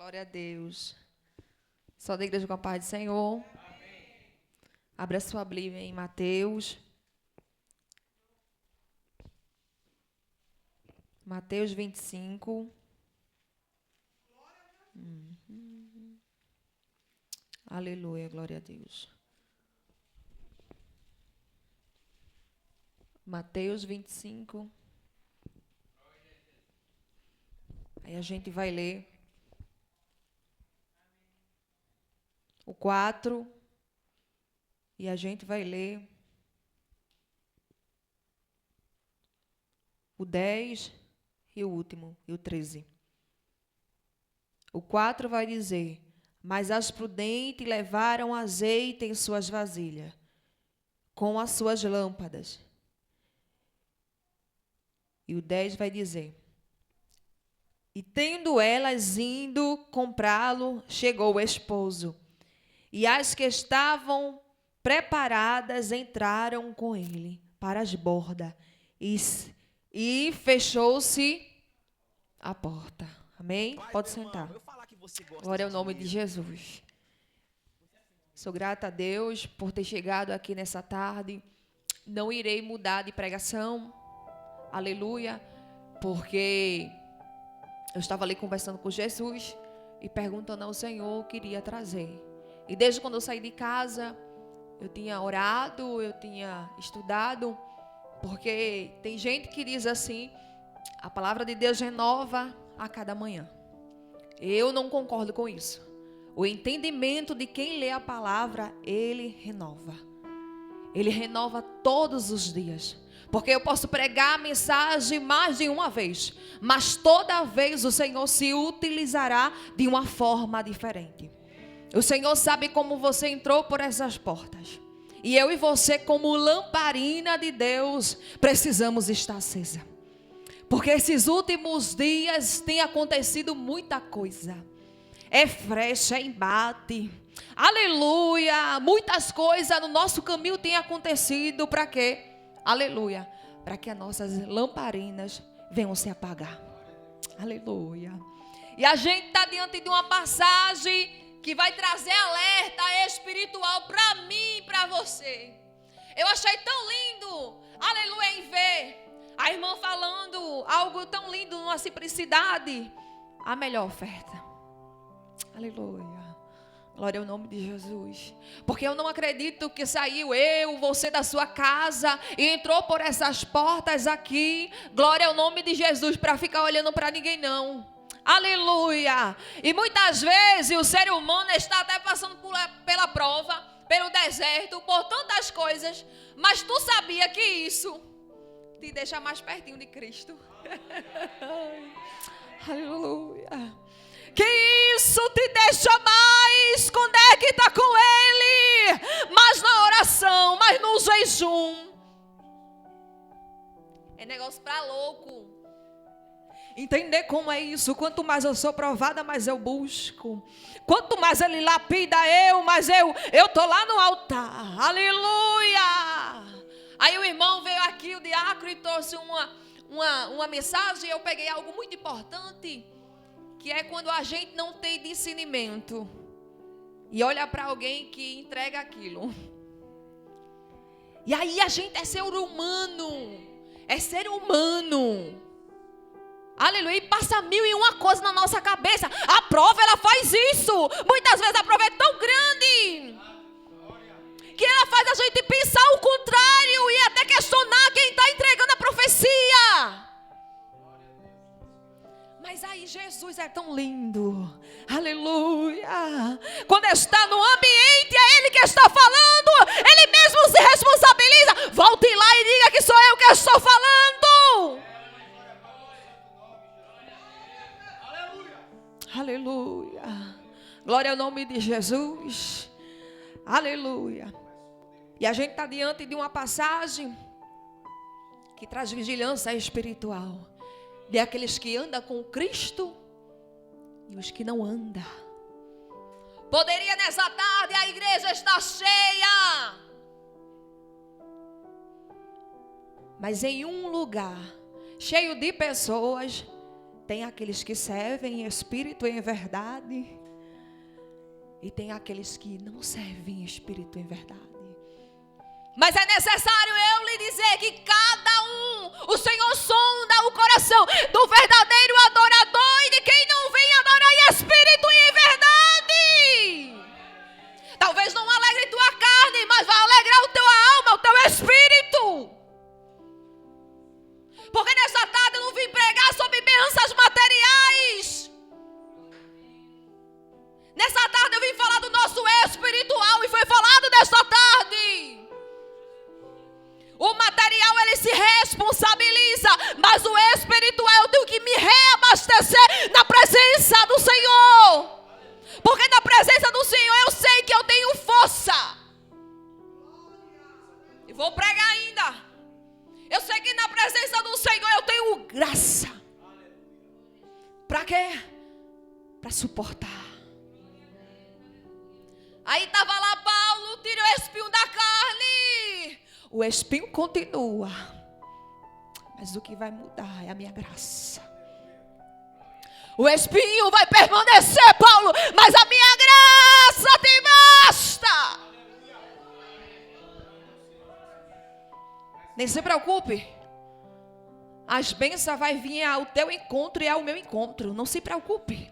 Glória a Deus. Só da igreja com a paz do Senhor. Amém. Abra sua Bíblia em Mateus. Mateus 25. Aleluia, glória a Deus. Mateus 25. Aí a gente vai ler o 4 e a gente vai ler o 10 e o último, e o 13. O 4 vai dizer: mas as prudentes levaram azeite em suas vasilhas, com as suas lâmpadas. E o 10 vai dizer: e tendo elas indo comprá-lo, chegou o esposo. E as que estavam preparadas entraram com ele para as bordas. E fechou-se a porta. Amém? Pode sentar. Glória ao nome de Jesus. Sou grata a Deus por ter chegado aqui nessa tarde. Não irei mudar de pregação. Aleluia. Porque eu estava ali conversando com Jesus e perguntando ao Senhor o que iria trazer. E desde quando eu saí de casa, eu tinha orado, eu tinha estudado, porque tem gente que diz assim: a palavra de Deus renova a cada manhã. Eu não concordo com isso. O entendimento de quem lê a palavra, ele renova. Ele renova todos os dias. Porque eu posso pregar a mensagem mais de uma vez, mas toda vez o Senhor se utilizará de uma forma diferente. O Senhor sabe como você entrou por essas portas. E eu e você, como lamparina de Deus, precisamos estar acesa. Porque esses últimos dias tem acontecido muita coisa. É frecha, é embate. Aleluia. Muitas coisas no nosso caminho têm acontecido. Para quê? Aleluia. Para que as nossas lamparinas venham se apagar. Aleluia. E a gente está diante de uma passagem que vai trazer alerta espiritual para mim e para você. Eu achei tão lindo, aleluia, em ver a irmã falando algo tão lindo, numa simplicidade. A melhor oferta. Aleluia. Glória ao nome de Jesus. Porque eu não acredito que saiu você da sua casa e entrou por essas portas aqui. Glória ao nome de Jesus, para ficar olhando para ninguém, não. Aleluia. E muitas vezes o ser humano está até passando pela prova, pelo deserto, por tantas coisas. Mas tu sabia que isso te deixa mais pertinho de Cristo? Aleluia. Que isso te deixa mais conecta com Ele. Mas na oração, mas no jejum. É negócio para louco. Entender como é isso. Quanto mais eu sou provada, mais eu busco. Quanto mais Ele lapida mais eu estou lá no altar. Aleluia. Aí o irmão veio aqui, o diácono, e trouxe uma mensagem. E eu peguei algo muito importante, que é quando a gente não tem discernimento e olha para alguém que entrega aquilo. E aí a gente é ser humano. É ser humano. Aleluia, e passa 1001 coisa na nossa cabeça. A prova, ela faz isso. Muitas vezes a prova é tão grande que ela faz a gente pensar o contrário e até questionar quem está entregando a profecia. Mas aí Jesus é tão lindo. Aleluia. Quando está no ambiente, é Ele que está falando. Ele mesmo se responsabiliza. Volte lá e diga que sou eu que estou falando. Aleluia. Glória ao nome de Jesus. Aleluia. E a gente está diante de uma passagem que traz vigilância espiritual. De aqueles que andam com Cristo e os que não andam. Poderia nessa tarde a igreja estar cheia. Mas em um lugar cheio de pessoas, Tem aqueles que servem em espírito e em verdade. E tem aqueles que não servem em espírito e em verdade. Mas é necessário eu lhe dizer que cada um, o Senhor sonda o coração do verdadeiro adorador e de quem não vem adorar em espírito e em verdade. Talvez não alegre tua carne, mas vai alegrar a tua alma, o teu espírito. Porque nessa tarde eu não vim pregar sobre bênçãos materiais. Nessa tarde eu vim falar do nosso espiritual e foi falado nessa tarde. O material ele se responsabiliza, mas o espiritual eu tenho que me reabastecer na presença do Senhor. Porque na presença do Senhor eu sei que eu tenho força. E vou pregar ainda. Eu sei que na presença do Senhor eu tenho graça. Para quê? Para suportar. Aí estava lá Paulo, tira o espinho da carne. O espinho continua. Mas o que vai mudar é a minha graça. O espinho vai permanecer, Paulo, mas a minha graça te basta. Nem se preocupe. As bênçãos vai vir ao teu encontro e ao meu encontro. Não se preocupe.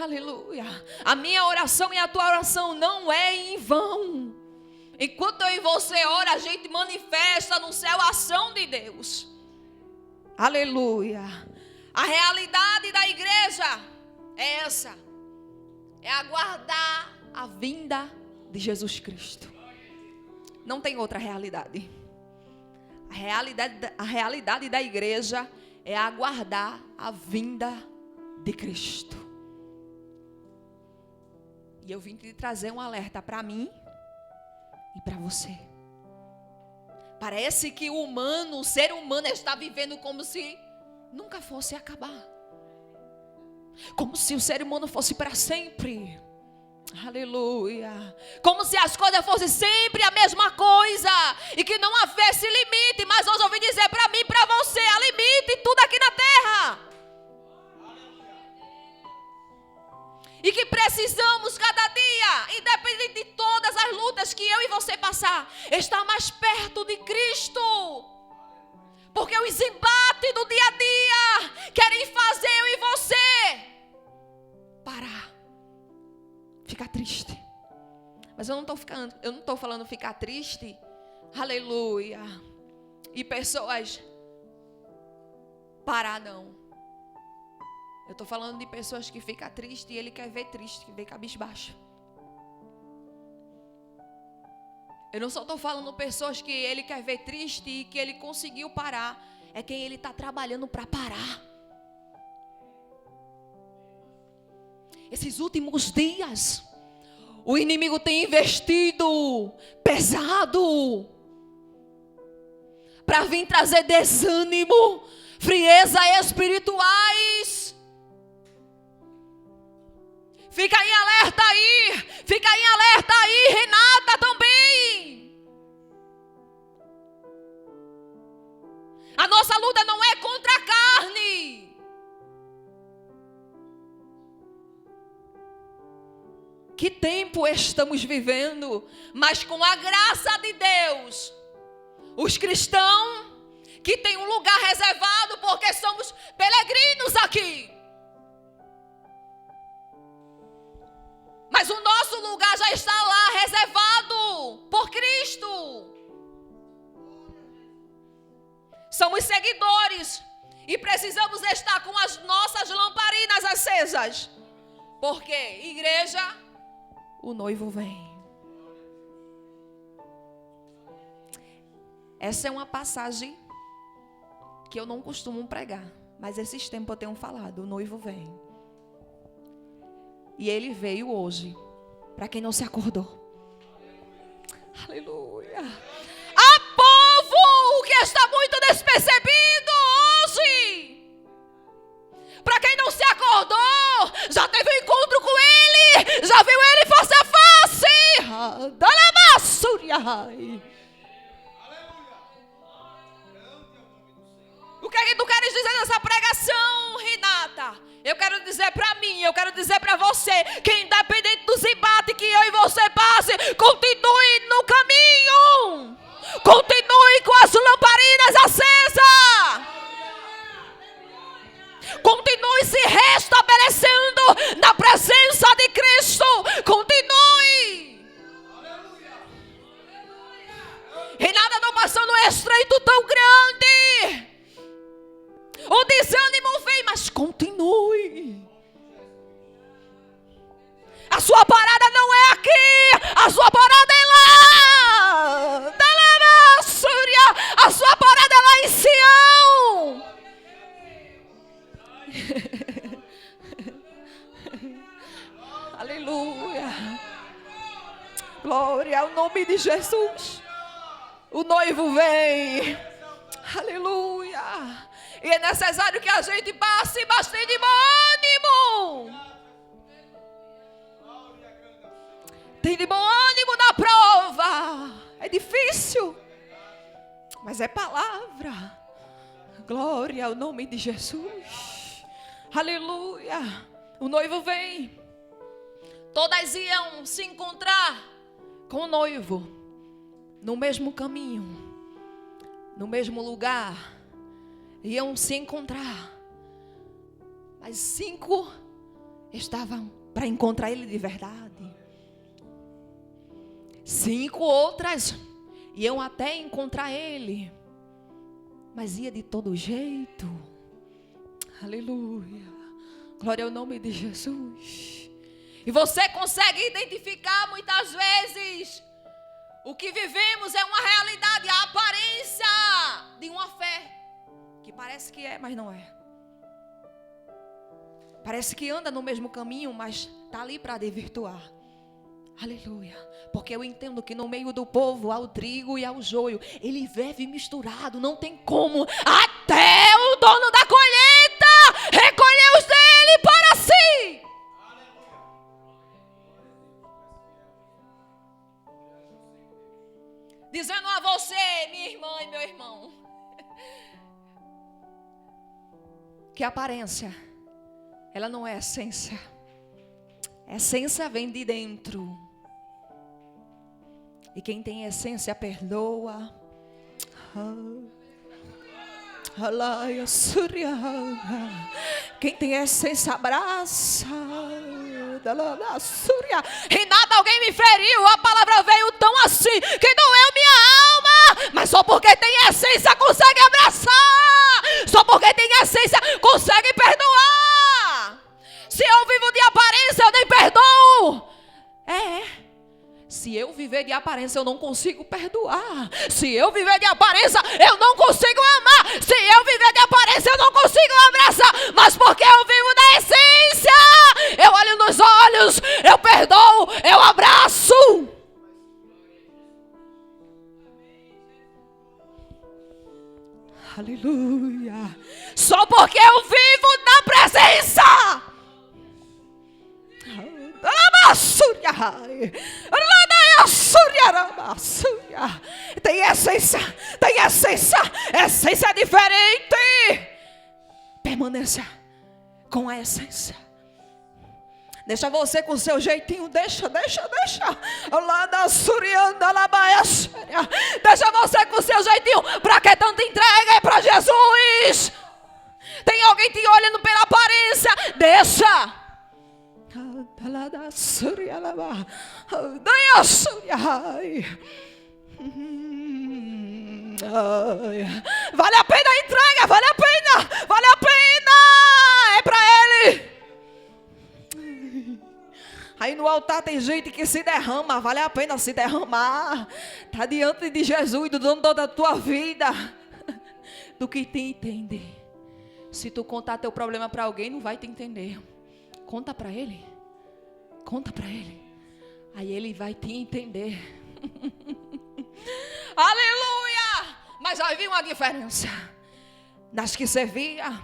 Aleluia. A minha oração e a tua oração não é em vão. Enquanto eu e você ora, a gente manifesta no céu a ação de Deus. Aleluia. A realidade da igreja é essa. É aguardar a vinda de Jesus Cristo. Não tem outra realidade. A realidade da igreja é aguardar a vinda de Cristo. E eu vim te trazer um alerta para mim e para você. Parece que o ser humano está vivendo como se nunca fosse acabar. Como se o ser humano fosse para sempre. Aleluia. Como se as coisas fossem sempre a mesma coisa e que não houvesse limite. Mas hoje eu vim dizer para mim e para você: há limite em tudo aqui na terra. E que precisamos cada dia, independente de todas as lutas que eu e você passar, estar mais perto de Cristo. Porque os embates do dia a dia querem fazer eu e você parar, ficar triste. Mas eu não estou falando ficar triste, aleluia, e pessoas parar, não. Eu estou falando de pessoas que ficam tristes e ele quer ver triste, que vê cabisbaixo. Eu não só estou falando pessoas que ele quer ver triste e que ele conseguiu parar. É quem ele está trabalhando para parar. Esses últimos dias, o inimigo tem investido pesado para vir trazer desânimo, frieza espirituais. Fica em alerta aí, Renata também. A nossa luta não é contra a carne. Que tempo estamos vivendo, mas com a graça de Deus, os cristãos que têm um lugar reservado porque somos peregrinos aqui. Mas o nosso lugar já está lá, reservado por Cristo. Somos seguidores e precisamos estar com as nossas lamparinas acesas. Porque, igreja, o noivo vem. Essa é uma passagem que eu não costumo pregar, mas esses tempos eu tenho falado, o noivo vem. E ele veio hoje, para quem não se acordou. Aleluia. Há povo que está muito despercebido hoje. Para quem não se acordou, já teve um encontro com ele, já viu ele face a face. O que é que tu queres dizer nessa pregação, Renata? embata. Eu quero dizer para mim, eu quero dizer para você, que independente dos embates que eu e você passe, continue no caminho. Continue com as lamparinas acesas. Continue se restabelecendo na presença de Cristo. Continue. E nada não passando um estreito tão grande. O desânimo vem, mas continue. A sua parada não é aqui. A sua parada é lá. A sua parada é lá em Sião. Aleluia. Glória ao nome de Jesus. O noivo vem. Aleluia. E é necessário que a gente passe bastante bom ânimo. Tem de bom ânimo na prova. É difícil, mas é palavra. Glória ao nome de Jesus. Aleluia. O noivo vem. Todas iam se encontrar com o noivo no mesmo caminho, no mesmo lugar. Iam se encontrar. Mas 5 estavam para encontrar ele de verdade. 5 outras iam até encontrar ele, mas ia de todo jeito. Aleluia. Glória ao nome de Jesus. E você consegue identificar muitas vezes o que vivemos é uma realidade, a aparência de uma fé que parece que é, mas não é. Parece que anda no mesmo caminho, mas está ali para desvirtuar. Aleluia. Porque eu entendo que no meio do povo há o trigo e há o joio. Ele vive misturado, não tem como. Até o dono da colheita recolheu os dele para si. Dizendo a você, minha irmã e meu irmão, que a aparência, ela não é essência. A essência vem de dentro. E quem tem essência perdoa. Quem tem essência abraça. E nada alguém me feriu. A palavra veio tão assim que doeu minha alma. Mas só porque tem essência consegue abraçar. Só porque tem essência consegue perdoar. Se eu vivo de aparência eu nem perdoo. Se eu viver de aparência, eu não consigo perdoar. Se eu viver de aparência, eu não consigo amar. Se eu viver de aparência, eu não consigo abraçar. Mas porque eu vivo da essência, eu olho nos olhos, eu perdoo, eu abraço. Aleluia. Só porque eu vivo na presença. Tem essência, essência diferente. Permaneça com a essência. Deixa você com o seu jeitinho, deixa. Deixa você com o seu jeitinho. Para que tanta entrega é para Jesus? Tem alguém te olhando pela aparência? Deixa. Vale a pena a entrega, vale a pena, é para Ele. Aí no altar tem gente que se derrama, vale a pena se derramar. Está diante de Jesus, do dono da tua vida, do que te entende. Se tu contar teu problema para alguém, não vai te entender. Conta para Ele. Aí Ele vai te entender. Aleluia! Mas havia uma diferença nas que servia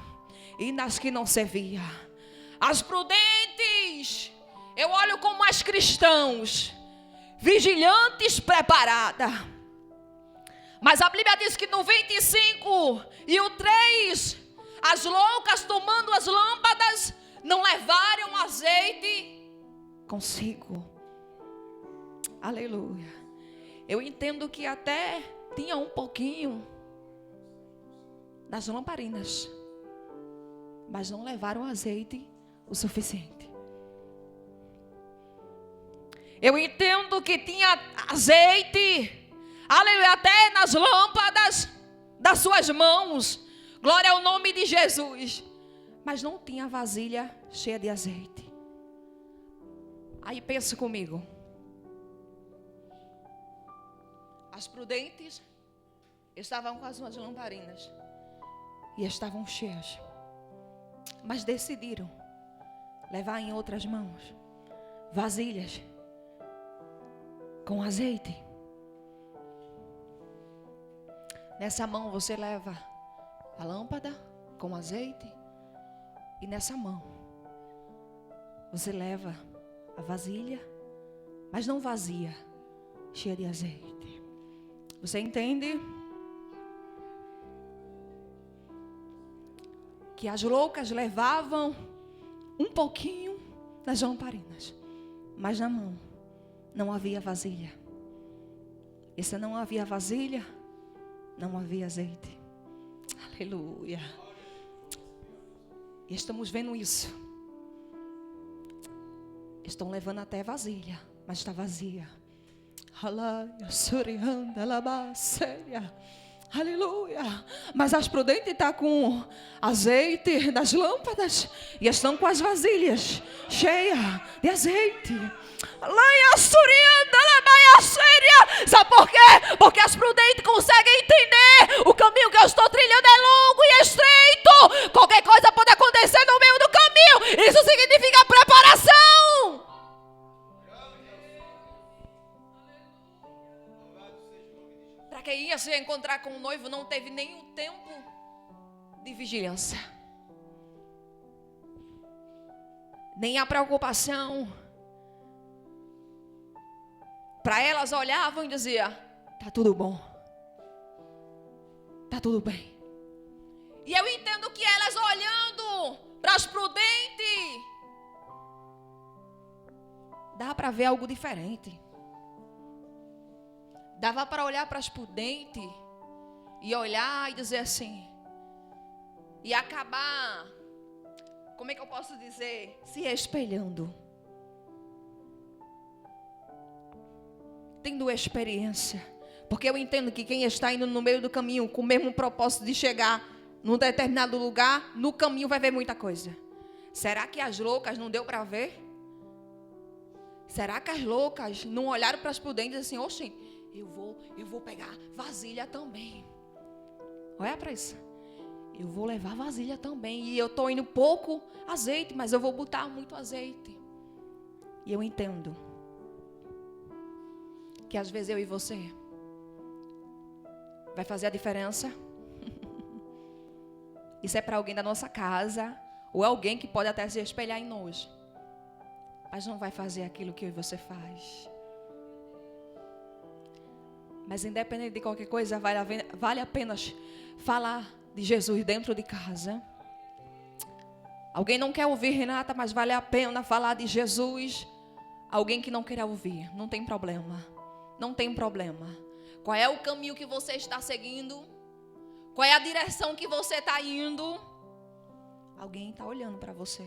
e nas que não servia. As prudentes, eu olho como as cristãos, vigilantes, preparadas. Mas a Bíblia diz que no 25 e o 3, As loucas, tomando as lâmpadas, não levaram azeite consigo. Aleluia. Eu entendo que até tinha um pouquinho das lamparinas, mas não levaram azeite o suficiente. Eu entendo que tinha azeite, aleluia, até nas lâmpadas das suas mãos. Glória ao nome de Jesus. Mas não tinha vasilha cheia de azeite. Aí pensa comigo. As prudentes estavam com as suas lamparinas e estavam cheias, mas decidiram levar em outras mãos vasilhas com azeite. Nessa mão você leva a lâmpada com azeite, e nessa mão você leva a vasilha, mas não vazia, cheia de azeite. Você entende? Que as loucas levavam um pouquinho das lamparinas, mas na mão não havia vasilha. E se não havia vasilha, não havia azeite. Aleluia. E estamos vendo isso. Estão levando até vasilha, mas está vazia. Aleluia. Mas as prudentes estão com azeite das lâmpadas e estão com as vasilhas cheias de azeite. Sabe por quê? Porque as prudentes conseguem entender: o caminho que eu estou trilhando é longo e estreito. Qualquer coisa pode acontecer no meio do caminho. Isso significa preparação. Para quem ia se encontrar com o noivo, não teve nenhum tempo de vigilância, nem a preocupação. Para elas olhavam e diziam: tá tudo bom, tá tudo bem. E eu entendo que elas olhando para as prudentes, dá para ver algo diferente. Dava para olhar para as prudentes e olhar e dizer assim, e acabar, como é que eu posso dizer, se espelhando, tendo experiência. Porque eu entendo que quem está indo no meio do caminho com o mesmo propósito de chegar num determinado lugar, no caminho vai ver muita coisa. Será que as loucas não deu para ver? Será que as loucas não olharam para as prudentes assim: oxe, eu vou pegar vasilha também. Olha para isso. Eu vou levar vasilha também. E eu estou indo pouco azeite, mas eu vou botar muito azeite. E eu entendo que às vezes eu e você vai fazer a diferença. Isso é para alguém da nossa casa, ou alguém que pode até se espelhar em nós, mas não vai fazer aquilo que eu e você faz. Mas independente de qualquer coisa, vale a pena falar de Jesus dentro de casa. Alguém não quer ouvir, Renata, mas vale a pena falar de Jesus. Alguém que não quer ouvir, não tem problema. Não tem problema. Qual é o caminho que você está seguindo? Qual é a direção que você está indo? Alguém está olhando para você.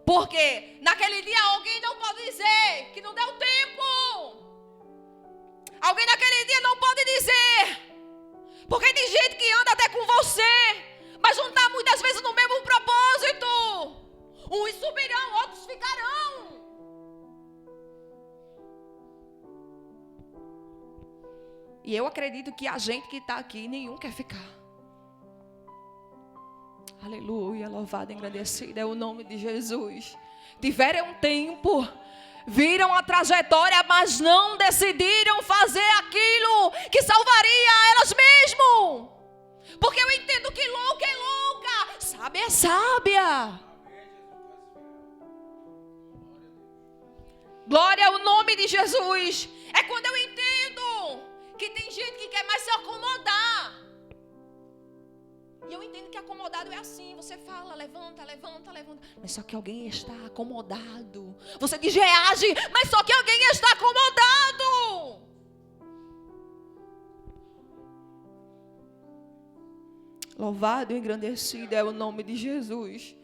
Porque naquele dia alguém não pode dizer que não deu tempo. Alguém naquele dia não pode dizer. Porque tem gente que anda até com você, mas não está muitas vezes no mesmo propósito. Uns subirão, outros ficarão. E eu acredito que a gente que está aqui, nenhum quer ficar. Aleluia, louvado e engrandecido é o nome de Jesus. Tiveram um tempo, viram a trajetória, mas não decidiram fazer aquilo que salvaria elas mesmas. Porque eu entendo que louca é louca, sábia é sábia. Glória ao nome de Jesus. É quando eu entendo que tem gente que quer mais se acomodar. E eu entendo que acomodado é assim. Você fala, levanta, levanta, levanta. Mas só que alguém está acomodado. Você diz, reage, mas só que alguém está acomodado. Louvado e engrandecido é o nome de Jesus.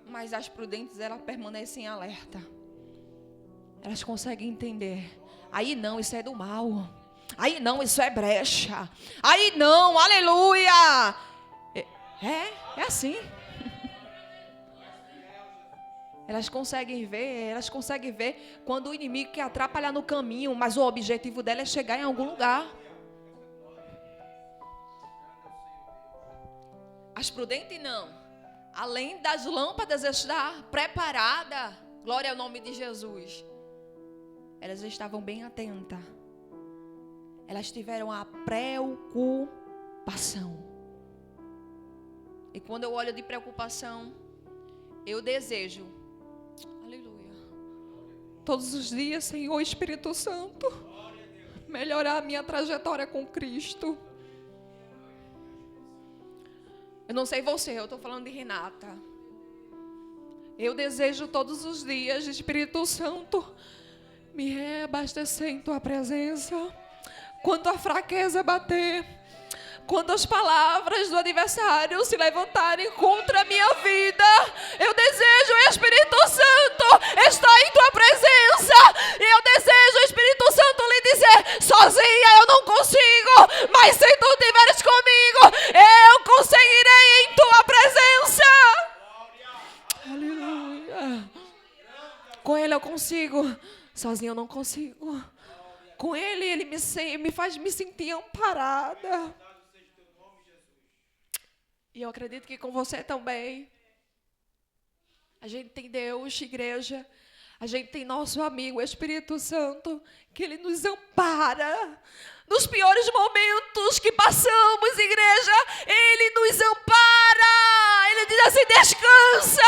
Mas as prudentes, elas permanecem alerta. Elas conseguem entender. Aí não, isso é do mal. Aí não, isso é brecha. Aí não, aleluia. É assim. Elas conseguem ver quando o inimigo quer atrapalhar no caminho, mas o objetivo dela é chegar em algum lugar. As prudentes não. Além das lâmpadas estar preparada, glória ao nome de Jesus. Elas estavam bem atentas. Elas tiveram a preocupação. E quando eu olho de preocupação, eu desejo, aleluia, todos os dias, Senhor Espírito Santo, melhorar a minha trajetória com Cristo. Eu não sei você, eu estou falando de Renata. Eu desejo todos os dias, Espírito Santo, me reabastecer em Tua presença. Quando a fraqueza bater, quando as palavras do adversário se levantarem contra a minha vida, eu desejo, Espírito Santo, estar em Tua presença. E eu desejo, Espírito Santo, lhe dizer, sozinha eu não consigo, mas se Tu estiveres comigo, eu conseguirei em Tua presença. Aleluia. Com Ele eu consigo, sozinha eu não consigo. Com Ele me faz me sentir amparada. E eu acredito que com você também. A gente tem Deus, igreja. A gente tem nosso amigo, o Espírito Santo, que Ele nos ampara. Nos piores momentos que passamos, igreja, Ele nos ampara. Ele diz assim, descansa.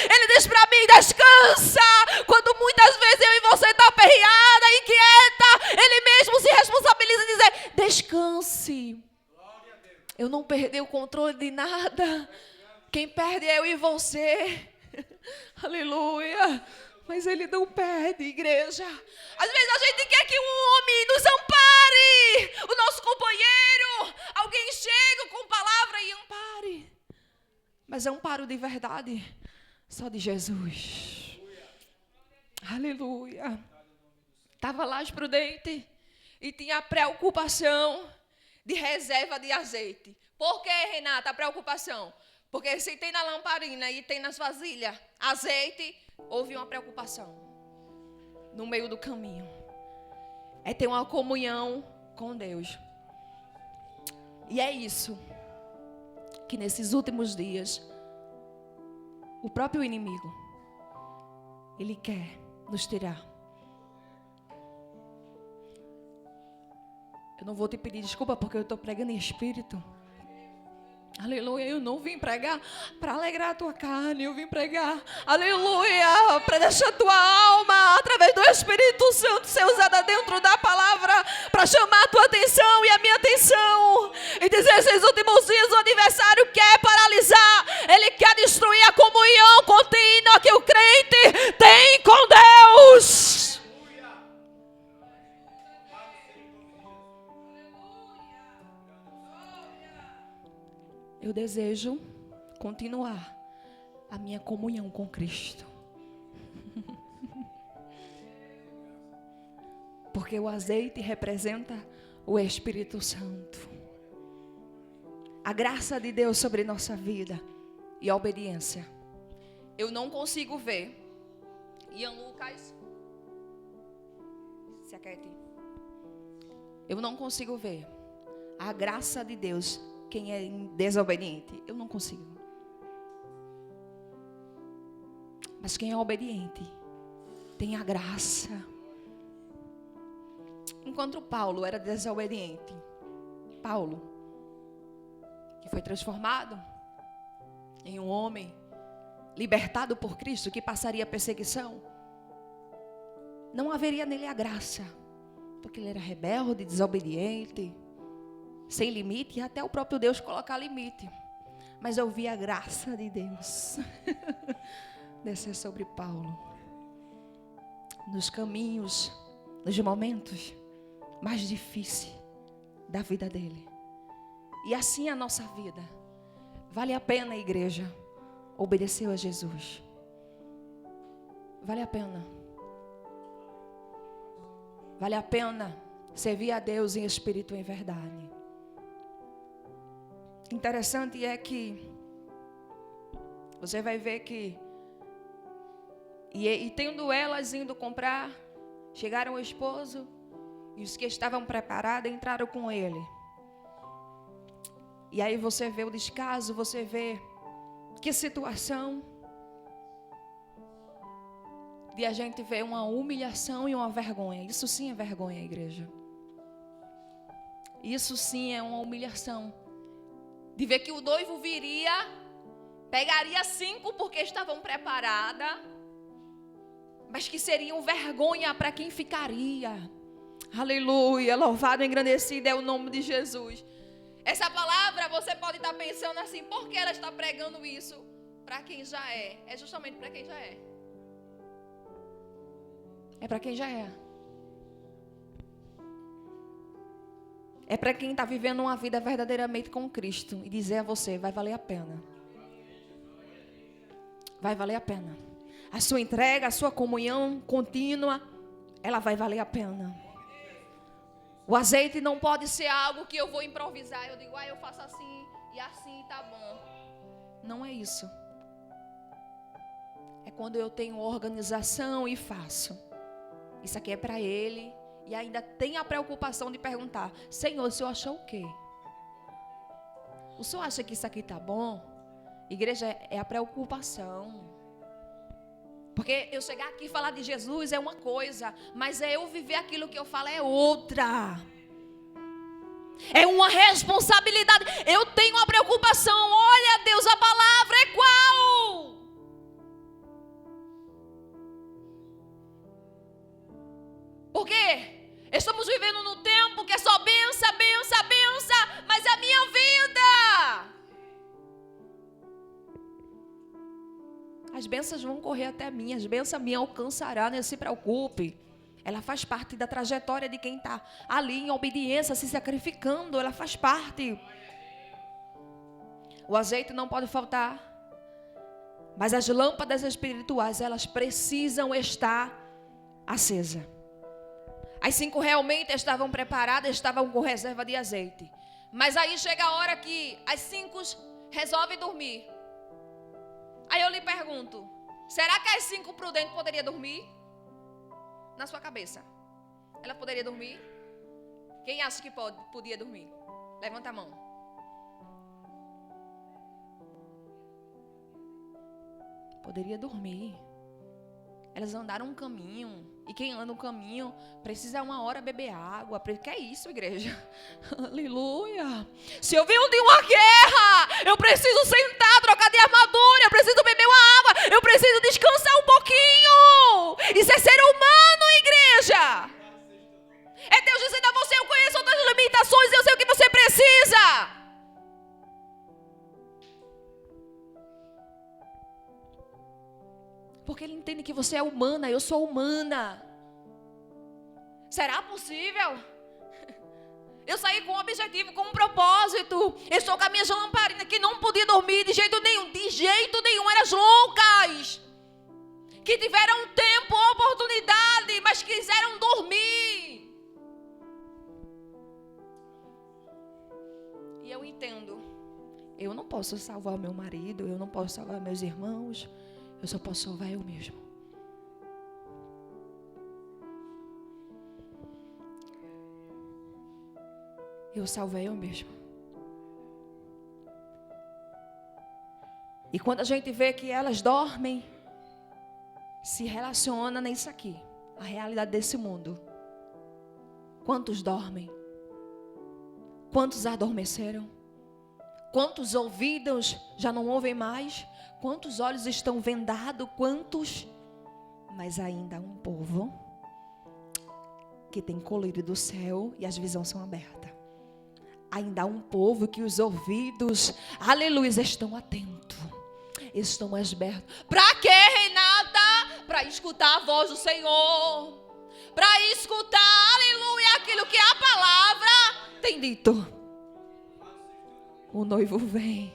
Ele diz para mim, descansa. Quando muitas vezes eu e você está aperreada, inquieta, Ele mesmo se responsabiliza e diz, descanse. Eu não perdi o controle de nada. Quem perde é eu e você. Aleluia. Mas Ele não perde, igreja. Às vezes a gente quer que um homem nos ampare. O nosso companheiro. Alguém chega com palavra e ampare. Mas amparo de verdade só de Jesus. Aleluia. Estava lá as prudentes e tinha a preocupação de reserva de azeite. Por que, Renata, a preocupação? Porque se tem na lamparina e tem nas vasilhas azeite, houve uma preocupação no meio do caminho. É ter uma comunhão com Deus. E é isso que nesses últimos dias, o próprio inimigo, ele quer nos tirar. Eu não vou te pedir desculpa porque eu estou pregando em espírito. Aleluia, eu não vim pregar para alegrar a tua carne, eu vim pregar, aleluia, para deixar a tua alma, através do Espírito Santo, ser usada dentro da palavra, para chamar a tua atenção e a minha atenção, e dizer, esses últimos dias o adversário quer paralisar, ele quer destruir a comunhão contínua que o crente tem com Deus. Eu desejo continuar a minha comunhão com Cristo. Porque o azeite representa o Espírito Santo. A graça de Deus sobre nossa vida e a obediência. Eu não consigo ver. Ian Lucas, se aquete. Eu não consigo ver a graça de Deus. Quem é desobediente, eu não consigo. Mas quem é obediente, tem a graça. Enquanto Paulo era desobediente, Paulo, que foi transformado em um homem libertado por Cristo, que passaria perseguição, não haveria nele a graça, porque ele era rebelde, desobediente, sem limite, e até o próprio Deus colocar limite. Mas eu vi a graça de Deus descer sobre Paulo. Nos caminhos, nos momentos mais difíceis da vida dele. E assim a nossa vida. Vale a pena, igreja, obedecer a Jesus. Vale a pena. Vale a pena servir a Deus em espírito e em verdade. Interessante é que você vai ver que e tendo elas indo comprar, chegaram o esposo e os que estavam preparados entraram com ele. E aí você vê o descaso, você vê que situação de a gente ver uma humilhação e uma vergonha. Isso sim é vergonha, igreja. Isso sim é uma humilhação. De ver que o noivo viria, pegaria 5 porque estavam preparadas, mas que seriam vergonha para quem ficaria. Aleluia, louvado e engrandecido é o nome de Jesus. Essa palavra você pode estar pensando assim, por que ela está pregando isso? Para quem já é. É justamente para quem já é. É para quem já é. É para quem está vivendo uma vida verdadeiramente com Cristo. E dizer a você, vai valer a pena. Vai valer a pena. A sua entrega, a sua comunhão contínua, ela vai valer a pena. O azeite não pode ser algo que eu vou improvisar. Eu digo, eu faço assim e assim tá bom. Não é isso. É quando eu tenho organização e faço. Isso aqui é para ele. E ainda tem a preocupação de perguntar, Senhor, o Senhor achou o quê? O Senhor acha que isso aqui tá bom? Igreja, é a preocupação. Porque eu chegar aqui e falar de Jesus é uma coisa, mas é eu viver aquilo que eu falo é outra. É uma responsabilidade. Eu tenho uma preocupação. Olha, Deus, a palavra é qual? Porque estamos vivendo num tempo que é só benção, benção, benção, mas é a minha vida. As bênçãos vão correr até mim, as bênçãos me alcançarão, não se preocupe. Ela faz parte da trajetória de quem está ali em obediência, se sacrificando, ela faz parte. O azeite não pode faltar, mas as lâmpadas espirituais, elas precisam estar acesas. As 5 realmente estavam preparadas, estavam com reserva de azeite. Mas aí chega a hora que as 5 resolvem dormir. Aí eu lhe pergunto, será que as 5 prudentes poderiam dormir? Na sua cabeça. Ela poderia dormir? Quem acha que podia dormir? Levanta a mão. Poderia dormir. Elas andaram um caminho. E quem anda um caminho precisa uma hora beber água. Que é isso, igreja? Aleluia. Se eu venho de uma guerra, eu preciso sentar, trocar de armadura. Eu preciso beber uma água. Eu preciso descansar um pouquinho. Isso é ser humano, igreja. É Deus dizendo a você, eu conheço outras limitações, eu sei o que você precisa. Porque ele entende que você é humana, eu sou humana. Será possível? Eu saí com um objetivo, com um propósito. Eu estou com a minha lamparina que não podia dormir de jeito nenhum. De jeito nenhum, eram as loucas. Que tiveram tempo, oportunidade, mas quiseram dormir. E eu entendo. Eu não posso salvar o meu marido, eu não posso salvar meus irmãos. Eu só posso salvar eu mesmo. Eu salvei eu mesmo. E quando a gente vê que elas dormem, se relaciona nisso aqui, a realidade desse mundo. Quantos dormem? Quantos adormeceram? Quantos ouvidos já não ouvem mais? Quantos olhos estão vendados? Quantos? Mas ainda há um povo que tem colírio do céu e as visões são abertas. ainda há um povo que os ouvidos, aleluia, estão atentos, estão abertos. Para quê, Renata? Para escutar a voz do Senhor, para escutar, aleluia, aquilo que a palavra tem dito. O noivo vem,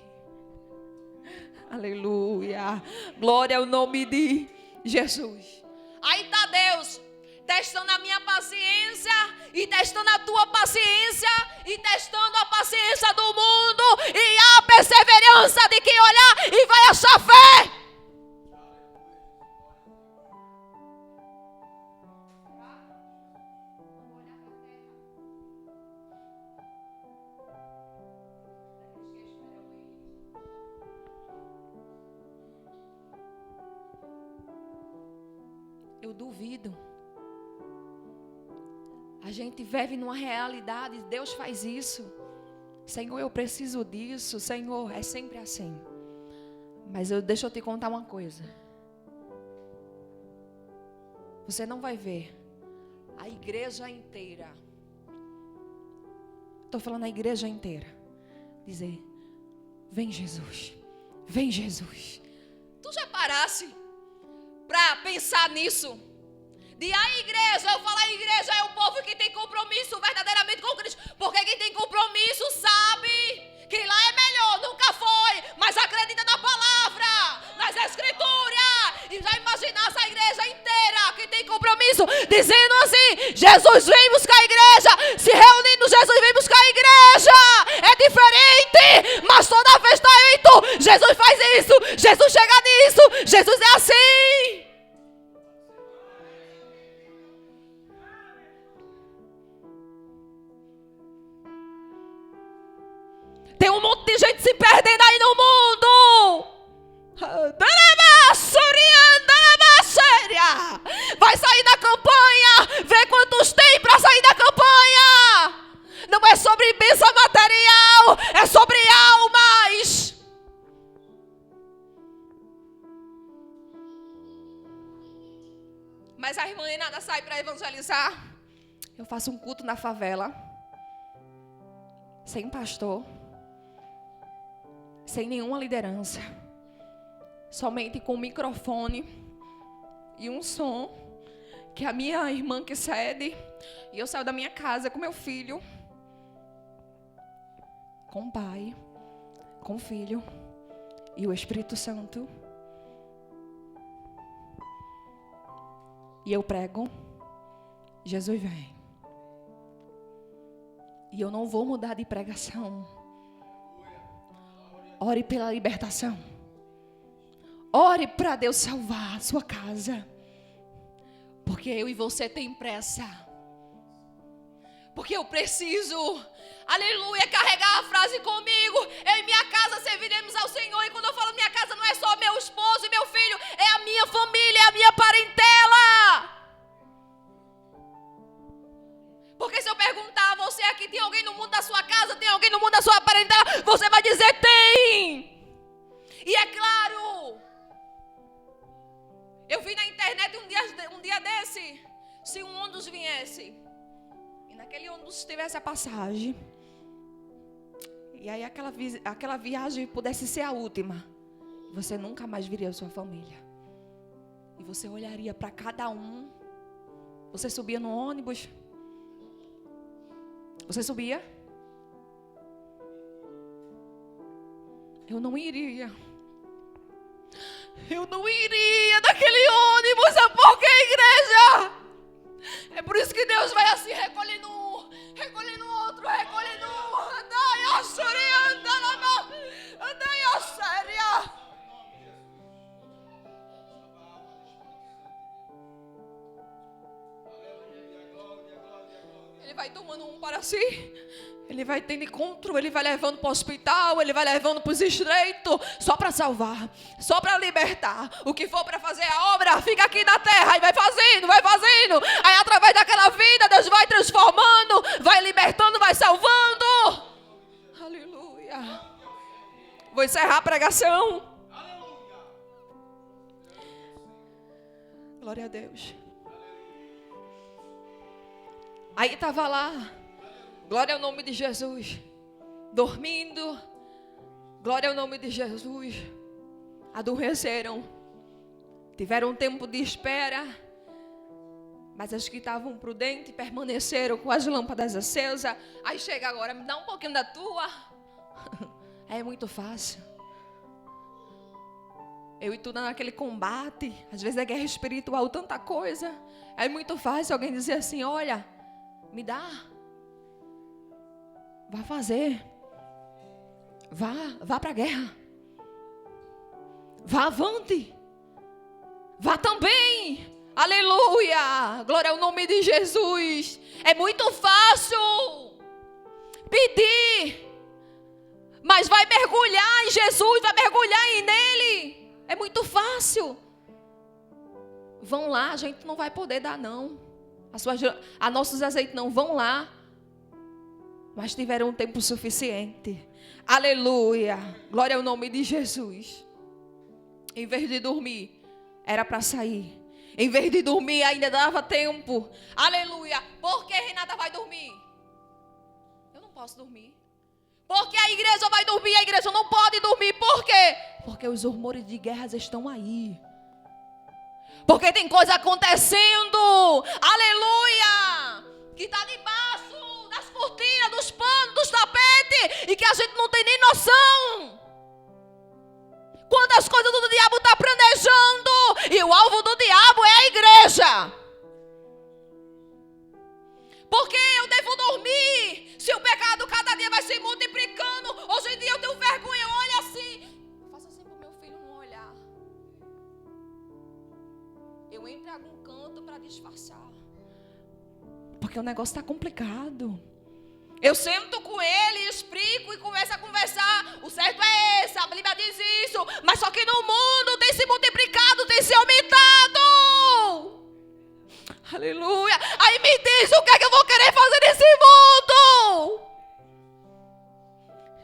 aleluia, glória ao nome de Jesus. Aí está Deus testando a minha paciência, e testando a tua paciência, e testando a paciência do mundo, e a perseverança de quem olhar e vai achar fé. Eu duvido. A gente vive numa realidade, Deus faz isso. Senhor, eu preciso disso. Senhor, é sempre assim. Mas deixa eu te contar uma coisa. Você não vai ver a igreja inteira. Estou falando a igreja inteira. Dizer, vem Jesus. Vem Jesus. Tu já parasse para pensar nisso? De a igreja, eu falo a igreja é o povo que tem compromisso verdadeiramente com Cristo. Porque quem tem compromisso sabe que lá é melhor, nunca foi, mas acredita na palavra, nas escrituras. E já imaginasse a igreja inteira que tem compromisso, dizendo assim, Jesus vem buscar a igreja, se reunindo, Jesus vem buscar a igreja. É diferente, mas toda vez está indo, Jesus faz isso, Jesus chega nisso, Jesus é assim. Tem um monte de gente se perdendo aí no mundo. Vai sair da campanha. Vê quantos tem para sair da campanha. Não é sobre bênção material, é sobre almas. Mas a irmã Renata sai para evangelizar. Eu faço um culto na favela, sem pastor, sem nenhuma liderança, somente com um microfone e um som, que a minha irmã que cede, e eu saio da minha casa com meu filho, com o Pai, com o Filho e o Espírito Santo, e eu prego, Jesus vem, e eu não vou mudar de pregação. Ore pela libertação. Ore para Deus salvar a sua casa. Porque eu e você tem pressa. Porque eu preciso, aleluia, carregar a frase comigo. Eu e minha casa serviremos ao Senhor. E quando eu falo minha casa, não é só meu esposo e meu filho. É a minha família, é a minha parentela. Porque se eu perguntar a você aqui, tem alguém no mundo da sua casa? Tem alguém no mundo da sua parentela? Você vai dizer, tem. E é claro, eu vi na internet um dia desse, se um ônibus viesse, e naquele ônibus tivesse a passagem, e aí aquela viagem pudesse ser a última, você nunca mais viria a sua família. E você olharia para cada um. Você subia no ônibus? Você subia? Eu não iria. Eu não iria naquele ônibus, é porque igreja. É por isso que Deus vai assim, recolhendo um, recolhendo outro, recolhendo um. Andai a Soria, andai a Séria. Ele vai tomando um para si. Ele vai tendo encontro, ele vai levando para o hospital, ele vai levando para os estreitos, só para salvar, só para libertar. O que for para fazer a obra, fica aqui na terra e vai fazendo, vai fazendo. Aí através daquela vida, Deus vai transformando, vai libertando, vai salvando. Aleluia. Vou encerrar a pregação. Glória a Deus. Aí estava lá, glória ao nome de Jesus. dormindo. Glória ao nome de Jesus. Adormeceram. Tiveram um tempo de espera. Mas as que estavam prudentes permaneceram com as lâmpadas acesas. Aí chega agora, me dá um pouquinho da tua. É muito fácil. Eu e tu naquele combate. Às vezes é guerra espiritual, tanta coisa. É muito fácil alguém dizer assim, olha, me dá. Vá fazer. Vá para a guerra. Vá avante. Vá também. Aleluia. Glória ao nome de Jesus. É muito fácil pedir. Mas vai mergulhar em Jesus, vai mergulhar nele. É muito fácil. Vão lá, a gente não vai poder dar não. A nossos azeites não, vão lá. Mas tiveram um tempo suficiente. Aleluia. Glória ao nome de Jesus. Em vez de dormir, era para sair. Em vez de dormir, ainda dava tempo. Aleluia. Por que Renata vai dormir? Eu não posso dormir. Porque a igreja vai dormir, a igreja não pode dormir. Por quê? Porque os rumores de guerras estão aí. Porque tem coisa acontecendo. Aleluia. Que está debaixo das cortinas, dos panos, dos tapetes. E que a gente não tem nem noção. Quantas coisas do diabo está planejando. E o alvo do diabo é a igreja. Porque eu devo dormir. Se o pecado cada dia vai se multiplicando. Hoje em dia eu tenho vergonha. Olha assim. Faça assim para o meu filho não olhar. Eu entro em algum canto para disfarçar. Porque o negócio está complicado. Eu sento com ele, explico e começo a conversar. O certo é esse, a Bíblia diz isso. Mas só que no mundo tem se multiplicado, tem se aumentado. Aleluia. Aí me diz o que é que eu vou querer fazer nesse mundo.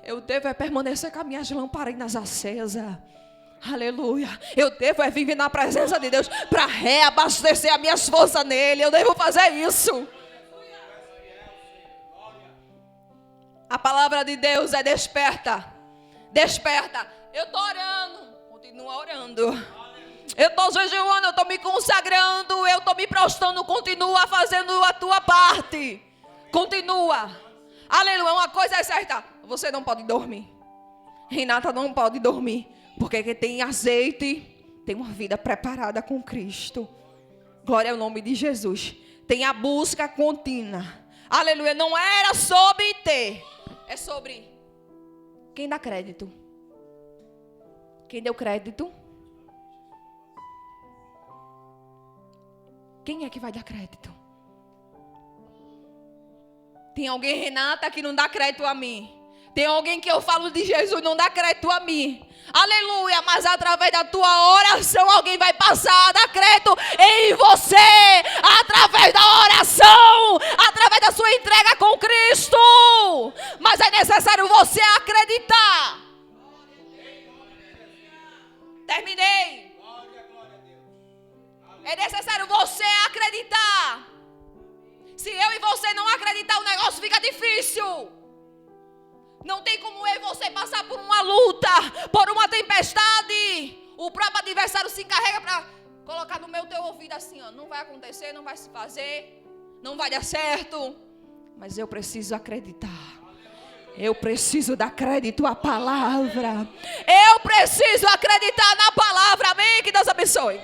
Eu devo permanecer com as minhas lamparinas acesas. Aleluia. Eu devo viver na presença de Deus para reabastecer as minhas forças nele. Eu devo fazer isso. A palavra de Deus é desperta. Desperta. Eu estou orando. Continua orando. Eu estou jejuando, eu estou me consagrando, eu estou me prostrando. Continua fazendo a tua parte. Continua. Aleluia. Uma coisa é certa. Você não pode dormir. Renata não pode dormir. Porque quem tem azeite tem uma vida preparada com Cristo. Glória ao nome de Jesus. Tem a busca contínua. Aleluia. Não era sobre ter. É sobre quem dá crédito. Quem deu crédito? Quem é que vai dar crédito? Tem alguém, Renata, que não dá crédito a mim. Tem alguém que eu falo de Jesus, não dá crédito a mim. Aleluia, mas através da tua oração, alguém vai passar a dar crédito em você. Através da oração, através da sua entrega com Cristo. Mas é necessário você acreditar. Terminei. É necessário você acreditar. Se eu e você não acreditar, o negócio fica difícil. Não tem como eu e você passar por uma luta, por uma tempestade. O próprio adversário se encarrega para colocar no teu ouvido assim, ó, não vai acontecer, não vai se fazer, não vai dar certo. Mas eu preciso acreditar. Eu preciso dar crédito à palavra. Eu preciso acreditar na palavra. Amém? Que Deus abençoe.